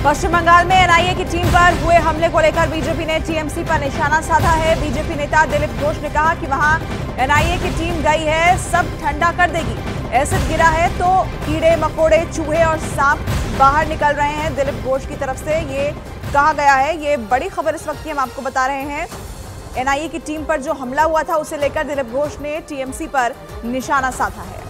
पश्चिम बंगाल में एनआईए की टीम पर हुए हमले को लेकर बीजेपी ने टीएमसी पर निशाना साधा है। बीजेपी नेता दिलीप घोष ने कहा कि वहां एनआईए की टीम गई है, सब ठंडा कर देगी। एसिड गिरा है तो कीड़े मकोड़े चूहे और सांप बाहर निकल रहे हैं। दिलीप घोष की तरफ से ये कहा गया है। ये बड़ी खबर इस वक्त की हम आपको बता रहे हैं। एनआईए की टीम पर जो हमला हुआ था उसे लेकर दिलीप घोष ने टीएमसी पर निशाना साधा है।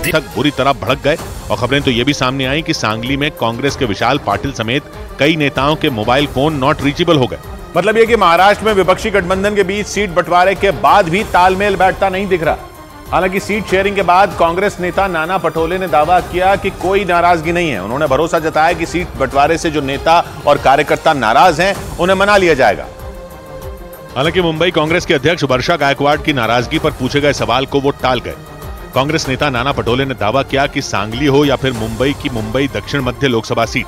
तक बुरी तरह भड़क गए और खबरें तो ये भी सामने आई कि सांगली में कांग्रेस के विशाल पाटिल समेत कई नेताओं के मोबाइल फोन नॉट रीचेबल हो गए। मतलब ये कि महाराष्ट्र में विपक्षी गठबंधन के बीच सीट बंटवारे के बाद भी तालमेल बैठता नहीं दिख रहा। हालांकि सीट शेयरिंग के बाद कांग्रेस नेता नाना पटोले ने दावा किया कि कोई नाराजगी नहीं है। उन्होंने भरोसा जताया कि सीट बंटवारे से जो नेता और कार्यकर्ता नाराज हैं उन्हें मना लिया जाएगा। हालांकि मुंबई कांग्रेस के अध्यक्ष वर्षा गायकवाड़ की नाराजगी पर पूछे गए सवाल को वो टाल गए। कांग्रेस नेता नाना पटोले ने दावा किया कि सांगली हो या फिर मुंबई की मुंबई दक्षिण मध्य लोकसभा सीट,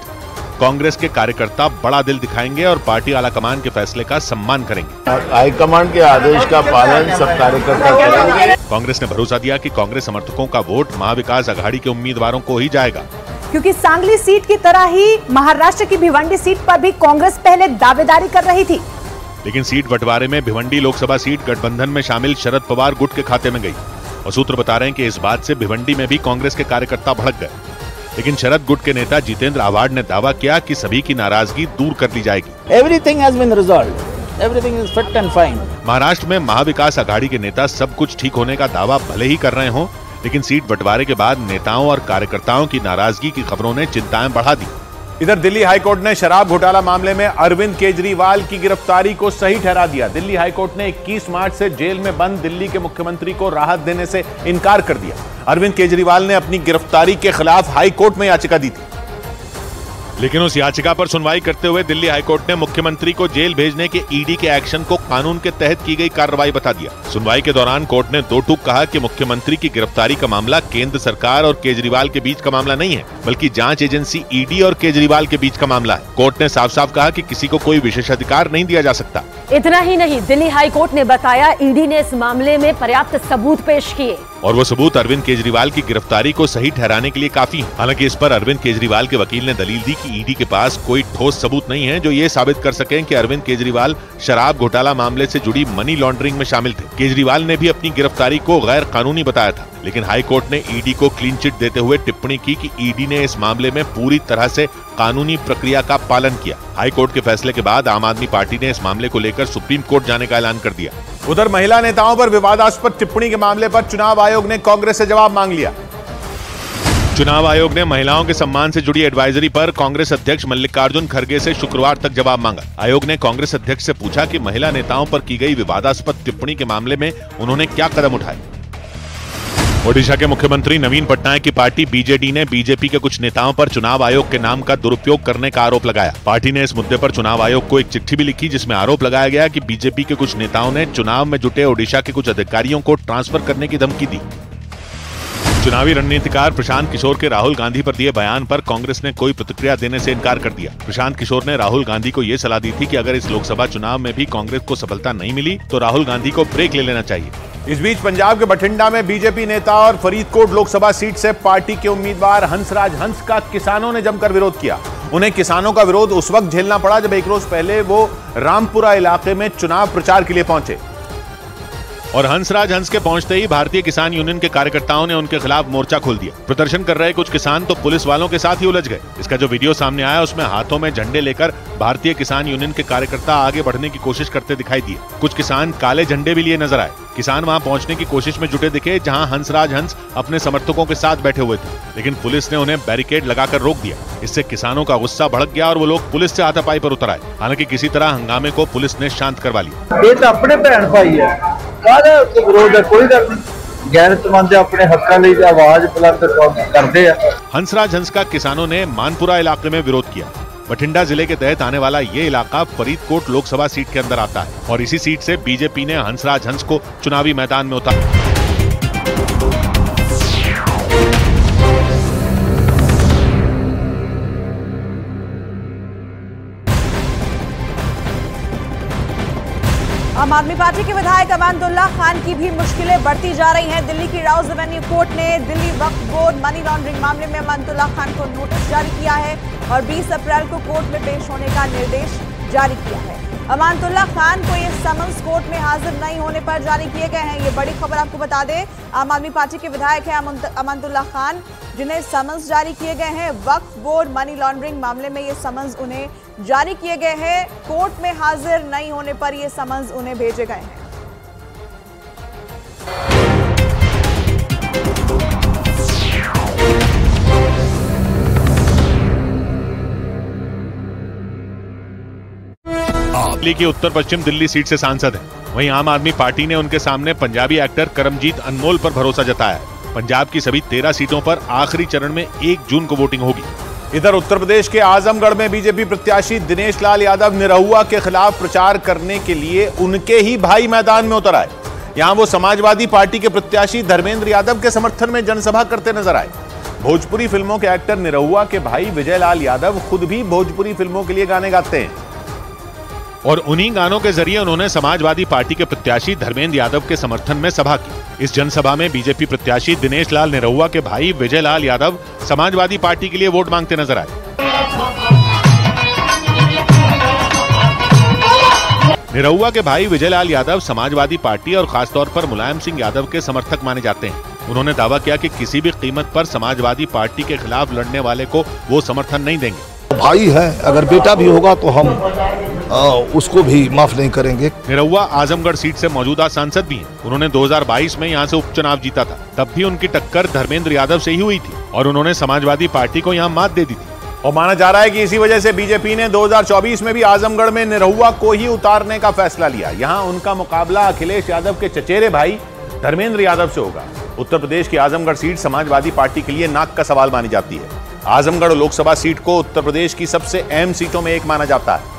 कांग्रेस के कार्यकर्ता बड़ा दिल दिखाएंगे और पार्टी आलाकमान के फैसले का सम्मान करेंगे। हाईकमान के आदेश का पालन सब कार्यकर्ता करेंगे। कांग्रेस ने भरोसा दिया कि कांग्रेस समर्थकों का वोट महाविकास अघाड़ी के उम्मीदवारों को ही जाएगा, क्योंकि सांगली सीट की तरह ही महाराष्ट्र की भिवंडी सीट पर भी कांग्रेस पहले दावेदारी कर रही थी। लेकिन सीट बंटवारे में भिवंडी लोकसभा सीट गठबंधन में शामिल शरद पवार गुट के खाते में गई और सूत्र बता रहे हैं कि इस बात से भिवंडी में भी कांग्रेस के कार्यकर्ता भड़क गए। लेकिन शरद गुट के नेता जितेंद्र आवाड़ ने दावा किया कि सभी की नाराजगी दूर कर ली जाएगी। Everything has been resolved. Everything is fit and fine. Maharashtra में महाविकास अघाड़ी के नेता सब कुछ ठीक होने का दावा भले ही कर रहे हों, लेकिन सीट बंटवारे के बाद नेताओं और कार्यकर्ताओं की नाराजगी की खबरों ने चिंताएं बढ़ा दी। इधर दिल्ली हाईकोर्ट ने शराब घोटाला मामले में अरविंद केजरीवाल की गिरफ्तारी को सही ठहरा दिया। दिल्ली हाईकोर्ट ने 21 मार्च से जेल में बंद दिल्ली के मुख्यमंत्री को राहत देने से इनकार कर दिया। अरविंद केजरीवाल ने अपनी गिरफ्तारी के खिलाफ हाईकोर्ट में याचिका दी थी, लेकिन उस याचिका पर सुनवाई करते हुए दिल्ली हाईकोर्ट ने मुख्यमंत्री को जेल भेजने के ईडी के एक्शन को कानून के तहत की गई कार्रवाई बता दिया। सुनवाई के दौरान कोर्ट ने दो टूक कहा कि मुख्यमंत्री की गिरफ्तारी का मामला केंद्र सरकार और केजरीवाल के बीच का मामला नहीं है, बल्कि जांच एजेंसी ईडी और केजरीवाल के बीच का मामला है। कोर्ट ने साफ साफ कहा कि किसी को कोई विशेषाधिकार नहीं दिया जा सकता। इतना ही नहीं, दिल्ली हाईकोर्ट ने बताया ईडी ने इस मामले में पर्याप्त सबूत पेश किए और वो सबूत अरविंद केजरीवाल की गिरफ्तारी को सही ठहराने के लिए काफी है। हालांकि इस पर अरविंद केजरीवाल के वकील ने दलील दी कि ईडी के पास कोई ठोस सबूत नहीं है जो ये साबित कर सकें कि अरविंद केजरीवाल शराब घोटाला मामले से जुड़ी मनी लॉन्ड्रिंग में शामिल थे। केजरीवाल ने भी अपनी गिरफ्तारी को गैर कानूनी बताया था, लेकिन हाईकोर्ट ने ईडी को क्लीन चिट देते हुए टिप्पणी की कि ईडी ने इस मामले में पूरी तरह से कानूनी प्रक्रिया का पालन किया। हाईकोर्ट के फैसले के बाद आम आदमी पार्टी ने इस मामले को लेकर सुप्रीम कोर्ट जाने का ऐलान कर दिया। उधर महिला नेताओं पर विवादास्पद टिप्पणी के मामले पर चुनाव आयोग ने कांग्रेस से जवाब मांग लिया। चुनाव आयोग ने महिलाओं के सम्मान से जुड़ी एडवाइजरी पर कांग्रेस अध्यक्ष मल्लिकार्जुन खड़गे से शुक्रवार तक जवाब मांगा। आयोग ने कांग्रेस अध्यक्ष से पूछा कि महिला नेताओं पर की गई विवादास्पद टिप्पणी के मामले में उन्होंने क्या कदम उठाए। ओडिशा के मुख्यमंत्री नवीन पटनायक की पार्टी बीजेडी ने बीजेपी के कुछ नेताओं पर चुनाव आयोग के नाम का दुरुपयोग करने का आरोप लगाया। पार्टी ने इस मुद्दे पर चुनाव आयोग को एक चिट्ठी भी लिखी जिसमें आरोप लगाया गया कि बीजेपी के कुछ नेताओं ने चुनाव में जुटे ओडिशा के कुछ अधिकारियों को ट्रांसफर करने की धमकी दी। चुनावी रणनीतिकार प्रशांत किशोर के राहुल गांधी पर दिए बयान पर कांग्रेस ने कोई प्रतिक्रिया देने से इनकार कर दिया। प्रशांत किशोर ने राहुल गांधी को यह सलाह दी थी कि अगर इस लोकसभा चुनाव में भी कांग्रेस को सफलता नहीं मिली तो राहुल गांधी को ब्रेक ले लेना चाहिए। इस बीच पंजाब के बठिंडा में बीजेपी नेता और फरीदकोट लोकसभा सीट से पार्टी के उम्मीदवार हंसराज हंस का किसानों ने जमकर विरोध किया। उन्हें किसानों का विरोध उस वक्त झेलना पड़ा जब एक रोज पहले वो रामपुरा इलाके में चुनाव प्रचार के लिए पहुंचे और हंसराज हंस के पहुंचते ही भारतीय किसान यूनियन के कार्यकर्ताओं ने उनके खिलाफ मोर्चा खोल दिया। प्रदर्शन कर रहे कुछ किसान तो पुलिस वालों के साथ ही उलझ गए। इसका जो वीडियो सामने आया उसमें हाथों में झंडे लेकर भारतीय किसान यूनियन के कार्यकर्ता आगे बढ़ने की कोशिश करते दिखाई दिए। कुछ किसान काले झंडे भी लिए नजर आए। किसान वहां पहुंचने की कोशिश में जुटे दिखे जहां हंसराज हंस अपने समर्थकों के साथ बैठे हुए थे, लेकिन पुलिस ने उन्हें बैरिकेड लगाकर रोक दिया। इससे किसानों का गुस्सा भड़क गया और वो लोग पुलिस से हाथापाई पर उतर आए। हालांकि किसी तरह हंगामे को पुलिस ने शांत करवा लिया। ये तो अपने भैन भाई है, विरोध है कोई गैरतमंद अपने हक्कां ਲਈ आवाज बुलंद करते हैं। हंसराज हंस का किसानों ने मानपुरा इलाके में विरोध किया। बठिंडा जिले के तहत आने वाला ये इलाका फरीदकोट लोकसभा सीट के अंदर आता है और इसी सीट से बीजेपी ने हंसराज हंस को चुनावी मैदान में उतारा। आम आदमी पार्टी के विधायक अमानुल्लाह खान की भी मुश्किलें बढ़ती जा रही हैं। दिल्ली की राउज एवेन्यू कोर्ट ने Delhi Waqf board money laundering मामले में अमानुल्लाह खान को नोटिस जारी किया है और 20 अप्रैल को कोर्ट में पेश होने का निर्देश जारी किया है। अमानुल्लाह खान को ये समन्स कोर्ट में हाजिर नहीं होने पर जारी किए गए हैं। ये बड़ी खबर आपको बता दें, आम आदमी पार्टी के विधायक हैं अमानुल्लाह खान, जिन्हें समन्स जारी किए गए हैं। वक्फ बोर्ड मनी लॉन्ड्रिंग मामले में ये समन्स उन्हें जारी किए गए हैं। कोर्ट में हाजिर नहीं होने पर ये समन्स उन्हें भेजे गए हैं। दिल्ली की उत्तर पश्चिम दिल्ली सीट से सांसद हैं। वहीं आम आदमी पार्टी ने उनके सामने पंजाबी एक्टर करमजीत अनमोल पर भरोसा जताया है। पंजाब की सभी 13 सीटों पर आखिरी चरण में 1 जून को वोटिंग होगी। इधर उत्तर प्रदेश के आजमगढ़ में बीजेपी प्रत्याशी दिनेश लाल यादव निरहुआ के खिलाफ प्रचार करने के लिए उनके ही भाई मैदान में उतर आए। यहां वो समाजवादी पार्टी के प्रत्याशी धर्मेंद्र यादव के समर्थन में जनसभा करते नजर आए। भोजपुरी फिल्मों के एक्टर निरहुआ के भाई विजय लाल यादव खुद भी भोजपुरी फिल्मों के लिए गाने गाते हैं और उन्हीं गानों के जरिए उन्होंने समाजवादी पार्टी के प्रत्याशी धर्मेंद्र यादव के समर्थन में सभा की। इस जनसभा में बीजेपी प्रत्याशी दिनेश लाल निरहुआ के भाई विजय लाल यादव समाजवादी पार्टी के लिए वोट मांगते नजर आए। निरहुआ के भाई विजय लाल यादव समाजवादी पार्टी और खासतौर पर मुलायम सिंह यादव के समर्थक माने जाते हैं। उन्होंने दावा किया कि किसी भी कीमत पर समाजवादी पार्टी के खिलाफ लड़ने वाले को वो समर्थन नहीं देंगे। भाई है, अगर बेटा भी होगा तो हम उसको भी माफ नहीं करेंगे। निरहुआ आजमगढ़ सीट से मौजूदा सांसद भी हैं। उन्होंने 2022 में यहां से उपचुनाव जीता था। तब भी उनकी टक्कर धर्मेंद्र यादव से ही हुई थी और उन्होंने समाजवादी पार्टी को यहां मात दे दी थी। और माना जा रहा है कि इसी वजह से बीजेपी ने 2024 में भी आजमगढ़ में निरहुआ को ही उतारने का फैसला लिया। यहां उनका मुकाबला अखिलेश यादव के चचेरे भाई धर्मेंद्र यादव से होगा। उत्तर प्रदेश की आजमगढ़ सीट समाजवादी पार्टी के लिए नाक का सवाल मानी जाती है। आजमगढ़ लोकसभा सीट को उत्तर प्रदेश की सबसे अहम सीटों में एक माना जाता है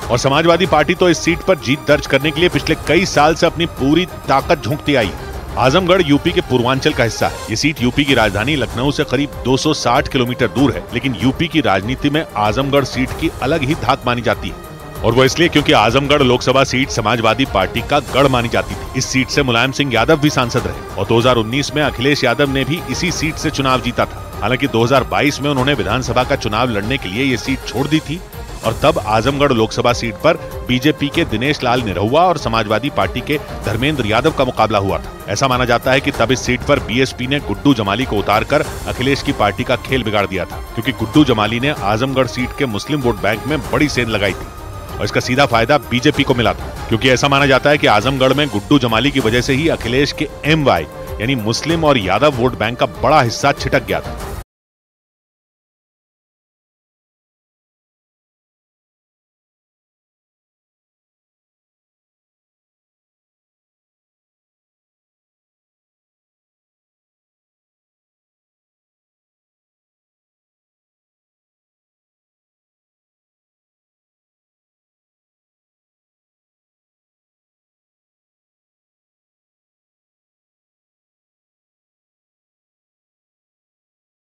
और समाजवादी पार्टी तो इस सीट पर जीत दर्ज करने के लिए पिछले कई साल से अपनी पूरी ताकत झोंकती आई है। आजमगढ़ यूपी के पूर्वांचल का हिस्सा है। ये सीट यूपी की राजधानी लखनऊ से करीब 260 किलोमीटर दूर है, लेकिन यूपी की राजनीति में आजमगढ़ सीट की अलग ही धाक मानी जाती है और वो इसलिए क्योंकि आजमगढ़ लोकसभा सीट समाजवादी पार्टी का गढ़ मानी जाती थी। इस सीट से मुलायम सिंह यादव भी सांसद रहे और 2019 में अखिलेश यादव ने भी इसी सीट से चुनाव जीता था। हालांकि 2022 में उन्होंने विधानसभा का चुनाव लड़ने के लिए ये सीट छोड़ दी थी और तब आजमगढ़ लोकसभा सीट पर बीजेपी के दिनेश लाल निरहुआ और समाजवादी पार्टी के धर्मेंद्र यादव का मुकाबला हुआ था। ऐसा माना जाता है कि तब इस सीट पर बीएसपी ने गुड्डू जमाली को उतारकर अखिलेश की पार्टी का खेल बिगाड़ दिया था, क्योंकि गुड्डू जमाली ने आजमगढ़ सीट के मुस्लिम वोट बैंक में बड़ी सेंध लगाई थी और इसका सीधा फायदा बीजेपी को मिला था, क्योंकि ऐसा माना जाता है कि आजमगढ़ में गुड्डू जमाली की वजह से ही अखिलेश के MY यानी मुस्लिम और यादव वोट बैंक का बड़ा हिस्सा छिटक गया था।